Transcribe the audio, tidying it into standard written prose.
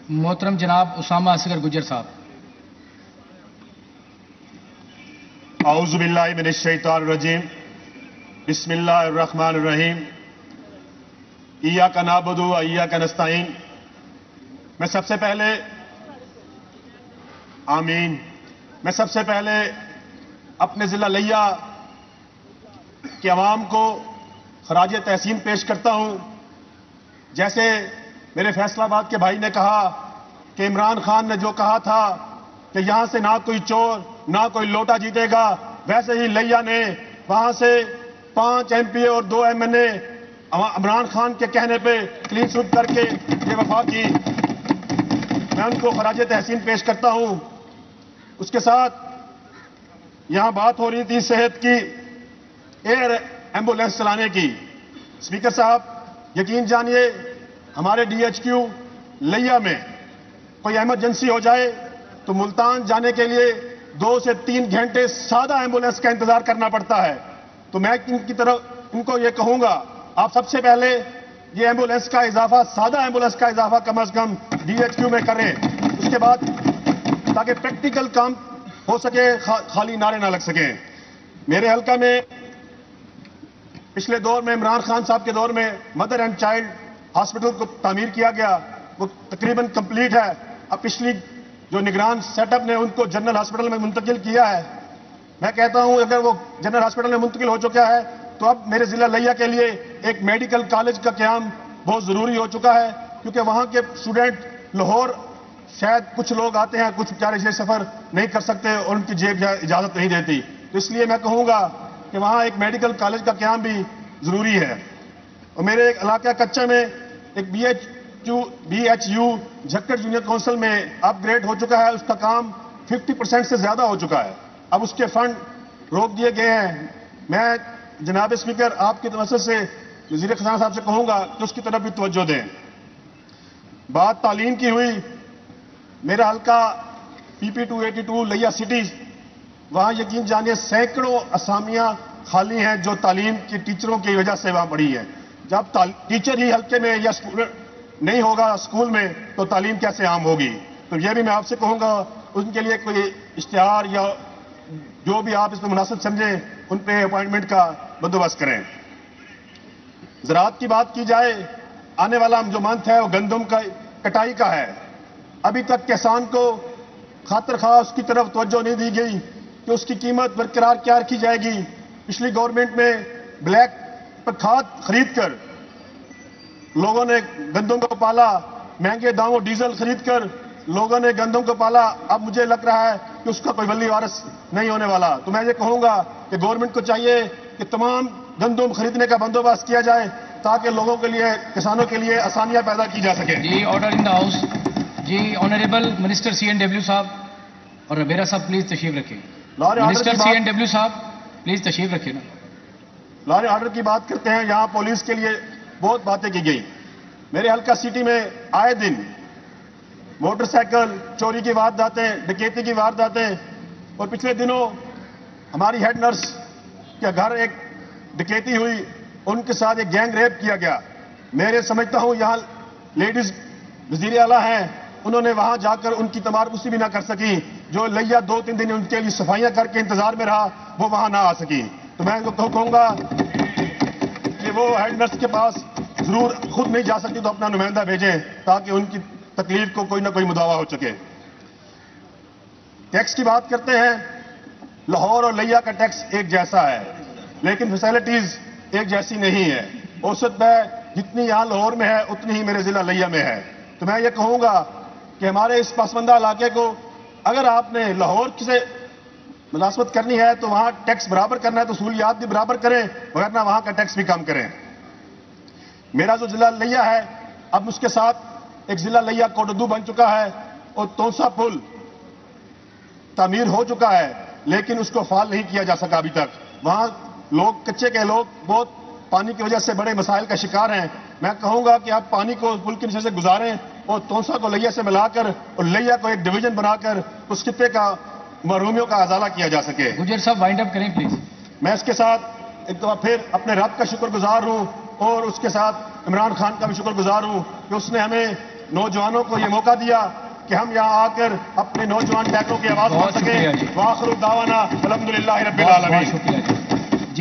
محترم جناب اسامہ اصغر گجر صاحب. اعوذ باللہ من الشیطان الرجیم. بسم اللہ الرحمن الرحیم. ایاک نعبد و ایاک نستعین. میں سب سے پہلے اپنے ضلع لیا کے عوام کو خراج تحسین پیش کرتا ہوں. جیسے میرے فیصلہ آباد کے بھائی نے کہا کہ عمران خان نے جو کہا تھا کہ یہاں سے نہ کوئی چور نہ کوئی لوٹا جیتے گا، ویسے ہی لیا نے وہاں سے 5 MP اور 2 MNA عمران خان کے کہنے پہ کلین سوٹ کر کے یہ وفا کی. میں ان کو خراج تحسین پیش کرتا ہوں. اس کے ساتھ یہاں بات ہو رہی تھی صحت کی، ایئر ایمبولینس چلانے کی. اسپیکر صاحب یقین جانیے، ہمارے DHQ لیا میں کوئی ایمرجنسی ہو جائے تو ملتان جانے کے لیے 2 سے 3 گھنٹے سادہ ایمبولینس کا انتظار کرنا پڑتا ہے. تو میں ان کو یہ کہوں گا، آپ سب سے پہلے یہ ایمبولینس کا اضافہ، سادہ ایمبولینس کا اضافہ کم از کم DHQ میں کریں. اس کے بعد تاکہ پریکٹیکل کام ہو سکے، خالی نعرے نہ لگ سکیں. میرے حلقہ میں پچھلے دور میں عمران خان صاحب کے دور میں مدر اینڈ چائلڈ ہاسپٹل کو تعمیر کیا گیا، وہ تقریباً کمپلیٹ ہے. اب پچھلی جو نگران سیٹ اپ نے ان کو جنرل ہاسپٹل میں منتقل کیا ہے. میں کہتا ہوں اگر وہ جنرل ہاسپٹل میں منتقل ہو چکا ہے تو اب میرے ضلع لیا کے لیے ایک میڈیکل کالج کا قیام بہت ضروری ہو چکا ہے، کیونکہ وہاں کے اسٹوڈنٹ لاہور شاید کچھ لوگ آتے ہیں، کچھ بیچارے سے سفر نہیں کر سکتے اور ان کی جیب اجازت نہیں دیتی. تو اس لیے میں کہوں گا کہ وہاں ایک میڈیکل کالج کا قیام بھی ضروری ہے. اور میرے علاقہ کچا میں ایک BHU جھکڑ جونیئر کونسل میں اپ گریڈ ہو چکا ہے. اس کا کام 50% سے زیادہ ہو چکا ہے. اب اس کے فنڈ روک دیے گئے ہیں. میں جناب اسپیکر آپ کی توسط سے وزیر خزانہ صاحب سے کہوں گا کہ اس کی طرف بھی توجہ دیں. بات تعلیم کی ہوئی، میرا حلقہ PP 282 لیا سٹی، وہاں یقین جانیے سینکڑوں اسامیاں خالی ہیں جو تعلیم کی ٹیچروں کی وجہ سے وہاں پڑھی ہے. جب ٹیچر ہی حلقے میں یا نہیں ہوگا اسکول میں تو تعلیم کیسے عام ہوگی؟ تو یہ بھی میں آپ سے کہوں گا ان کے لیے کوئی اشتہار یا جو بھی آپ اس میں مناسب سمجھیں ان پہ اپائنٹمنٹ کا بندوبست کریں. زراعت کی بات کی جائے، آنے والا جو منتھ ہے وہ گندم کا کٹائی کا ہے. ابھی تک کسان کو خاطر خواہ اس کی طرف توجہ نہیں دی گئی کہ اس کی قیمت برقرار کیا رکھی جائے گی. پچھلی گورنمنٹ میں بلیک پر کھاد خرید کر لوگوں نے گندم کو پالا، مہنگے داموں ڈیزل خرید کر لوگوں نے گندم کو پالا. اب مجھے لگ رہا ہے کہ اس کا کوئی ولی وارث نہیں ہونے والا. تو میں یہ کہوں گا کہ گورنمنٹ کو چاہیے کہ تمام گندم خریدنے کا بندوبست کیا جائے تاکہ لوگوں کے لیے، کسانوں کے لیے آسانیاں پیدا کی جا سکیں. جی آرڈر ان دا ہاؤس. جی آنریبل منسٹر CNW صاحب اور ربیرہ صاحب پلیز تشریف رکھیں. منسٹر CNW صاحب پلیز تشریف رکھیں نا. لا اینڈ آرڈر کی بات کرتے ہیں. یہاں پولیس کے لیے بہت باتیں کی گئی. میرے حلقہ سٹی میں آئے دن موٹر سائیکل چوری کی وارداتیں، ڈکیتی کی وارداتیں، اور پچھلے دنوں ہماری ہیڈ نرس کے گھر ایک ڈکیتی ہوئی، ان کے ساتھ ایک گینگ ریپ کیا گیا. میرے سمجھتا ہوں یہاں لیڈیز وزیر اعلیٰ ہیں، انہوں نے وہاں جا کر ان کی تمارکسی بھی نہ کر سکی. جو لیا 2-3 دن ان کے لیے صفائیاں کر کے انتظار میں رہا، وہ وہاں نہ آ سکی. تو میں کہوں گا کہ وہ ہیڈ نرس کے پاس ضرور خود نہیں جا سکتی تو اپنا نمائندہ بھیجیں تاکہ ان کی تکلیف کو کوئی نہ کوئی مداوع ہو سکے. ٹیکس کی بات کرتے ہیں. لاہور اور لیا کا ٹیکس ایک جیسا ہے لیکن فیسلٹیز ایک جیسی نہیں ہے. اوسط میں جتنی یہاں لاہور میں ہے اتنی ہی میرے ضلع لیا میں ہے. تو میں یہ کہوں گا کہ ہمارے اس پسماندہ علاقے کو اگر آپ نے لاہور سے ملازمت کرنی ہے تو وہاں ٹیکس برابر کرنا ہے تو سہولیات بھی برابر کریں، ورنہ وہاں کا ٹیکس بھی کم کریں. میرا جو ضلع لیا ہے اب اس کے ساتھ ایک ضلع لیا کوٹدو بن چکا ہے اور تونسا پل تعمیر ہو چکا ہے لیکن اس کو فعال نہیں کیا جا سکا ابھی تک. وہاں لوگ، کچے کے لوگ بہت پانی کی وجہ سے بڑے مسائل کا شکار ہیں. میں کہوں گا کہ آپ پانی کو پل کے نیچے سے گزاریں اور تونسا کو لیا سے ملا کر اور لیا کو ایک ڈویژن بنا کر اس خطے کا محرومیوں کا ازالہ کیا جا سکے. گجر صاحب وائنڈ اپ کریں پلیز. میں اس کے ساتھ ایک دفعہ پھر اپنے رب کا شکر گزار ہوں اور اس کے ساتھ عمران خان کا بھی شکر گزار ہوں کہ اس نے ہمیں نوجوانوں کو یہ موقع دیا کہ ہم یہاں آ کر اپنے نوجوان ٹیکروں کی آواز بہت سن شکریہ جی۔ سکیں. وآخر دعوانا الحمدللہ رب بہت العالمین. شکریہ جی.